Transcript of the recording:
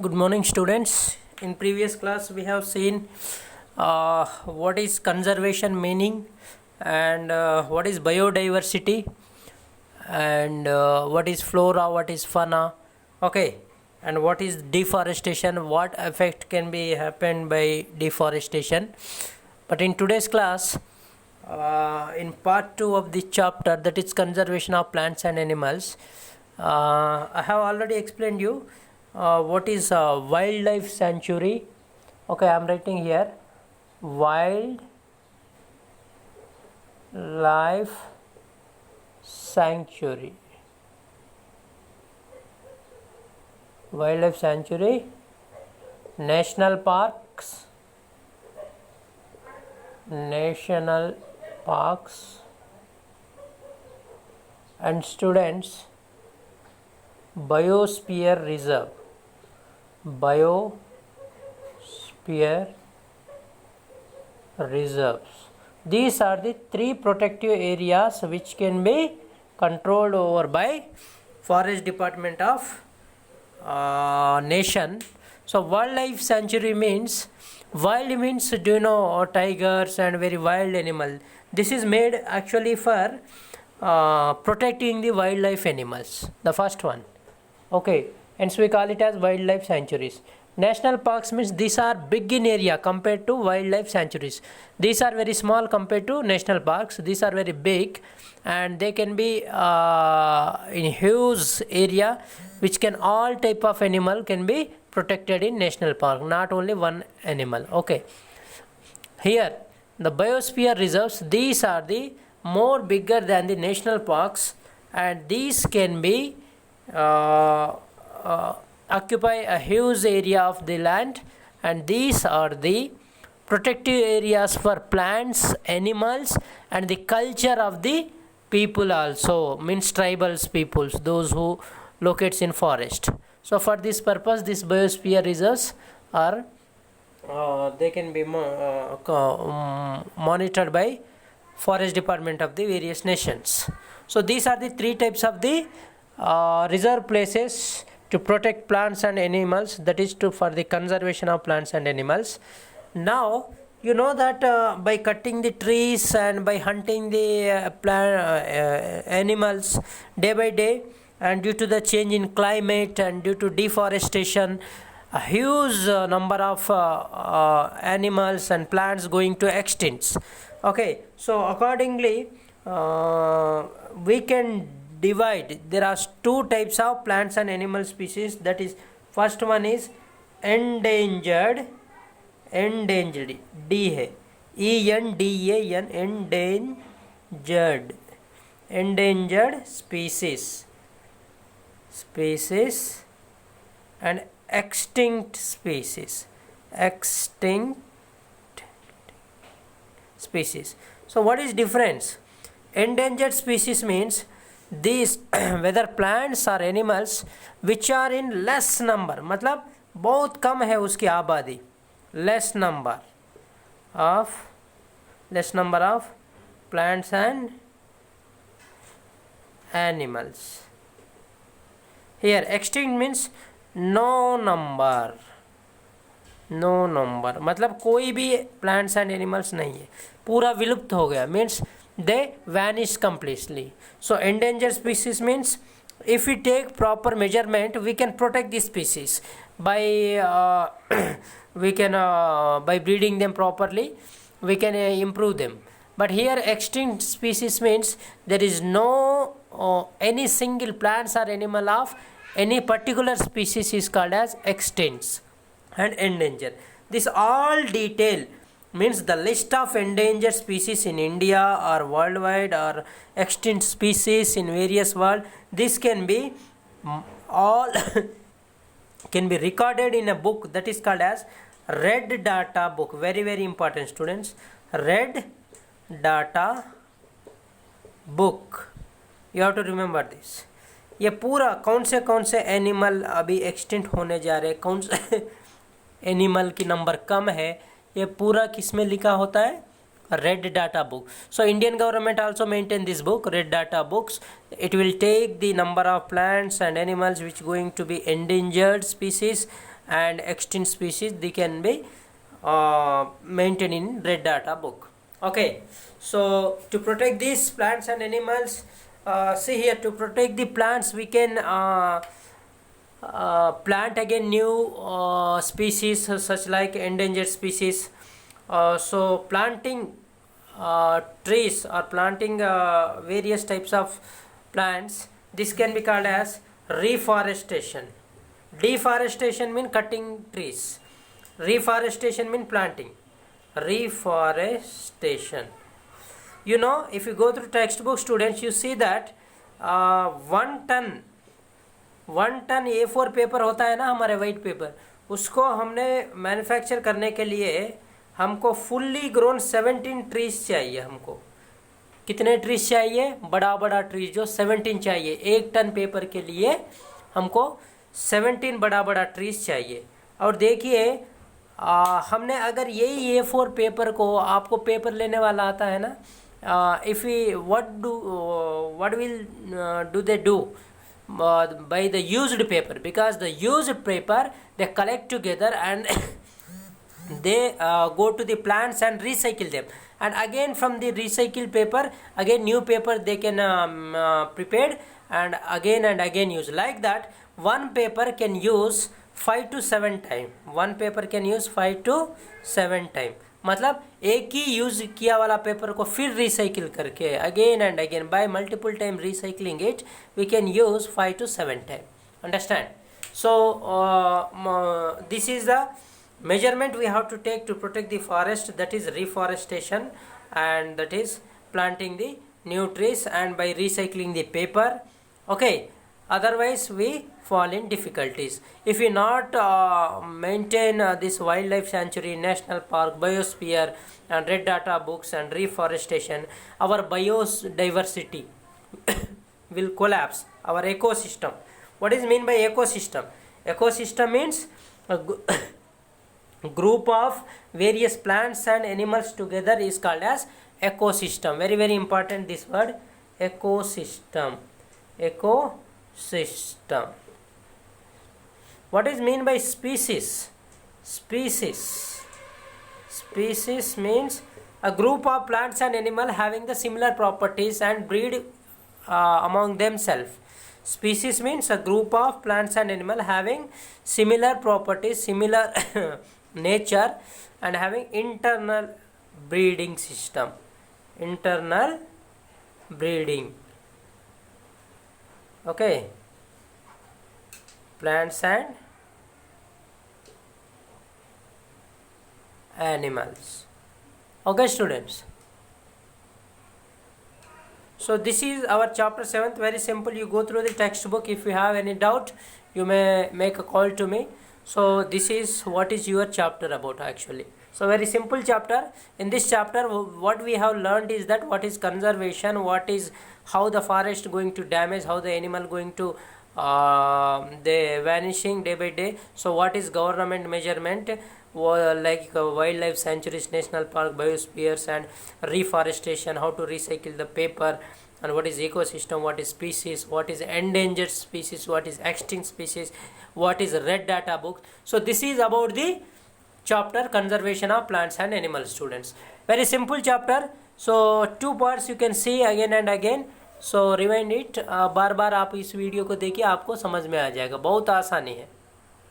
Good morning, students. In previous class, we have seen what is conservation meaning and what is biodiversity and what is flora, what is fauna, okay, and what is deforestation, what effect can be happened by deforestation. But in today's class, in part 2 of this chapter, that is conservation of plants and animals, I have already explained you what is a wildlife sanctuary. Okay, I am writing here wildlife sanctuary. Wildlife sanctuary, national parks, and students, biosphere reserve. Biosphere reserves. These are the 3 protective areas which can be controlled over by Forest Department of nation. So wildlife sanctuary means, wild means, do you know, tigers and very wild animal. This is made actually for protecting the wildlife animals, the first one. Okay, hence we call it as wildlife sanctuaries. National parks means these are big in area compared to wildlife sanctuaries. These are very small compared to national parks. These are very big and they can be in huge area, which can all type of animal can be protected in national park, not only one animal. Okay, here the biosphere reserves, these are the more bigger than the national parks, and these can be occupy a huge area of the land, and these are the protective areas for plants, animals, and the culture of the people also, means tribals peoples, those who locates in forest. So for this purpose, this biosphere reserves are they can be monitored by Forest Department of the various nations. So these are the 3 types of the reserve places to protect plants and animals, that is for the conservation of plants and animals. Now you know that by cutting the trees and by hunting the animals day by day, and due to the change in climate and due to deforestation, a huge number of animals and plants going to extinct. Okay, so accordingly we can divide. There are 2 types of plants and animal species. That is, first one is endangered, D है ENDAN, endangered species, and extinct species. So what is difference? Endangered species means these whether plants or animals which are in less number, मतलब बहुत कम है उसकी आबादी, less number of plants and animals. Here extinct means no number, मतलब कोई भी plants and animals नहीं है, पूरा विलुप्त हो गया, means they vanish completely. So endangered species means if we take proper measurement, we can protect this species by by breeding them properly, we can improve them. But here extinct species means there is no any single plants or animal of any particular species is called as extinct and endangered. This all detail means the list of endangered species in India or worldwide or extinct species in various world. This can be all can be recorded in a book that is called as red data book. Very very important, students. Red data book, you have to remember this. ये पूरा कौन से animal अभी extinct होने जा रहे हैं, कौन से एनिमल की नंबर कम है, ये पूरा किस में लिखा होता है, red data book. So Indian government also maintain this book, red data books. It will take the number of plants and animals which going to be endangered species and extinct species. They can be maintained in red data book. Okay, so to protect these plants and animals, see here, to protect the plants we can plant again new species such like endangered species. So planting trees or planting various types of plants, this can be called as reforestation. Deforestation means cutting trees, reforestation means planting. Reforestation, you know, if you go through textbook students, you see that 1 ton A4 paper होता है ना हमारे white paper, उसको हमने manufacture करने के लिए हमको फुल्ली ग्रोन 17 ट्रीज चाहिए. हमको कितने ट्रीज चाहिए? बड़ा बड़ा ट्रीज जो 17 चाहिए. 1 टन पेपर के लिए हमको 17 बड़ा बड़ा ट्रीज चाहिए. और देखिए हमने अगर यही A4 पेपर को, आपको पेपर लेने वाला आता है ना, if we what will do they do by the used paper, because the used paper they collect together and they go to the plants and recycle them, and again from the recycled paper again new paper they can prepare and again use. Like that one paper can use 5 to 7 time. One paper can use 5 to 7 time. मतलब एक ही use किया वाला paper को फिर recycle करके again and again by multiple time recycling it we can use 5 to 7 time. Understand? So this is the measurement we have to take to protect the forest, that is reforestation, and that is planting the new trees and by recycling the paper. Okay, otherwise we fall in difficulties if we not maintain this wildlife sanctuary, national park, biosphere and red data books and reforestation. Our biodiversity will collapse, our ecosystem. What is mean by ecosystem? Ecosystem means a group of various plants and animals together is called as ecosystem. Very very important this word, ecosystem. Ecosystem. What is mean by species? Species means a group of plants and animal having the similar properties and breed among themselves. Species means a group of plants and animal having similar properties, similar nature and having internal breeding system. Internal breeding. Okay, plants and animals. Okay students, so this is our chapter 7th. Very simple, you go through the textbook. If you have any doubt you may make a call to me. So this is what is your chapter about actually. So very simple chapter. In this chapter what we have learned is that what is conservation, what is how the forest going to damage, how the animal going to they vanishing day by day. So what is government measurement, like wildlife sanctuaries, national park, biospheres and reforestation, how to recycle the paper, and what is ecosystem, what is species, what is endangered species, what is extinct species, what is red data book. So this is about the chapter conservation of plants and animals students. Very simple chapter. So 2 parts you can see again and again. So rewind it, बार बार आप इस video को देखिए, आपको समझ में आ जाएगा. बहुत आसानी है.